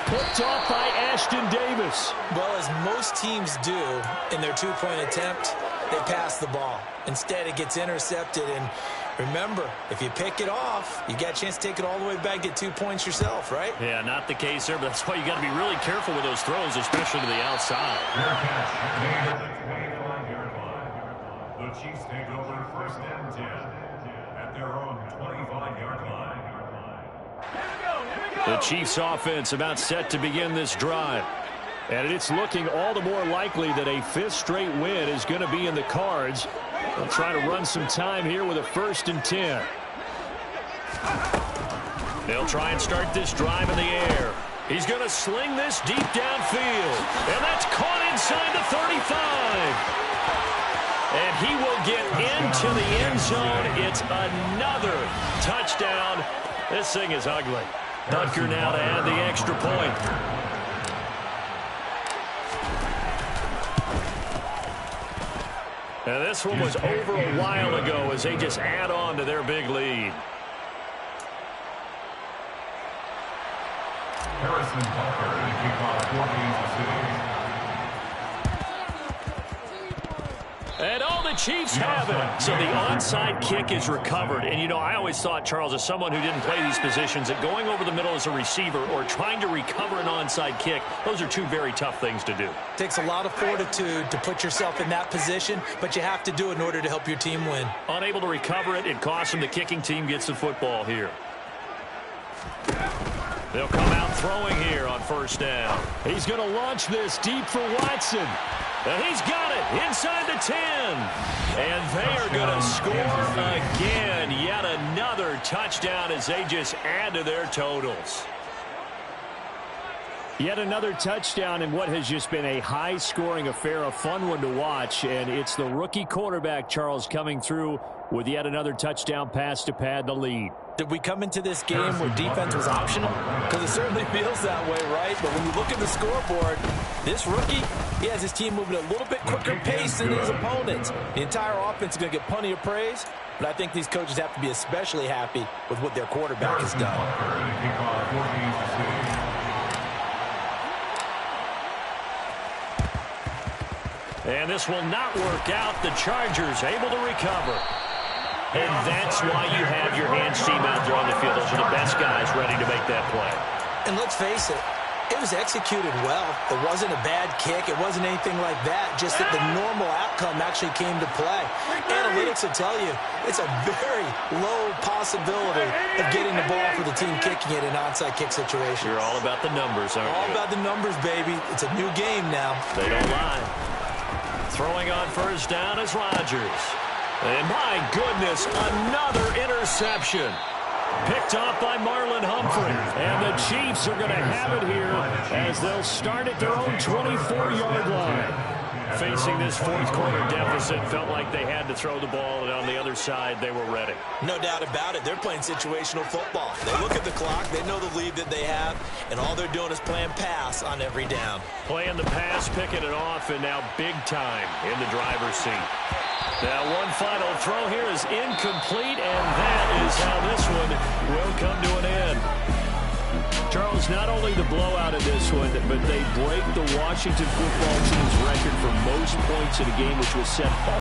Picked off by Ashton Davis. Well, as most teams do in their 2-point attempt, they pass the ball. Instead, it gets intercepted. And remember, if you pick it off, you got a chance to take it all the way back, get 2 points yourself, right? Yeah, not the case there, but that's why you got to be really careful with those throws, especially to the outside. Fair catch made at the 25-yard line. The Chiefs take over 1st and 10 at their own 25-yard line. The Chiefs offense about set to begin this drive. And it's looking all the more likely that a 5th straight win is going to be in the cards. They'll try to run some time here with a 1st and 10. They'll try and start this drive in the air. He's going to sling this deep downfield. And that's caught inside the 35. And he will get into the end zone. It's another touchdown. This thing is ugly. Butker now to add the extra point. And this one was over a while ago as they just add on to their big lead. Harrison Butker to kick off 14 to 6. And all the Chiefs have it. So the onside kick is recovered. And, you know, I always thought, Charles, as someone who didn't play these positions, that going over the middle as a receiver or trying to recover an onside kick, those are two very tough things to do. Takes a lot of fortitude to put yourself in that position, but you have to do it in order to help your team win. Unable to recover it, it costs them. The kicking team gets the football here. They'll come out throwing here on first down. He's going to launch this deep for Watson. And he's got it inside the 10. And they are going to score again. Yet another touchdown as they just add to their totals. Yet another touchdown in what has just been a high-scoring affair, a fun one to watch. And it's the rookie quarterback, Charles, coming through with yet another touchdown pass to pad the lead. Did we come into this game where defense was optional? Because it certainly feels that way, right? But when you look at the scoreboard, this rookie, he has his team moving at a little bit quicker pace than his opponents. The entire offense is going to get plenty of praise, but I think these coaches have to be especially happy with what their quarterback has done. And this will not work out. The Chargers able to recover. And that's why you have your hands team out there on the field. Those are the best guys ready to make that play. And let's face it, it was executed well. It wasn't a bad kick. It wasn't anything like that. Just that the normal outcome actually came to play. Analytics will tell you it's a very low possibility of getting the ball for the team kicking it in an onside kick situation. You're all about the numbers, aren't you? All about the numbers, baby. It's a new game now. They don't lie. Throwing on first down is Rodgers. And my goodness, another interception. Picked off by Marlon Humphrey. And the Chiefs are going to have it here as they'll start at their own 24-yard line. Facing this fourth quarter deficit, felt like they had to throw the ball, and on the other side, they were ready. No doubt about it. They're playing situational football. They look at the clock, they know the lead that they have, and all they're doing is playing pass on every down. Playing the pass, picking it off, and now big time in the driver's seat. Now one final throw here is incomplete, and that is how this one will come to an end. Charles, not only the blowout in this one, but they break the Washington football team's record for most points in a game, which was set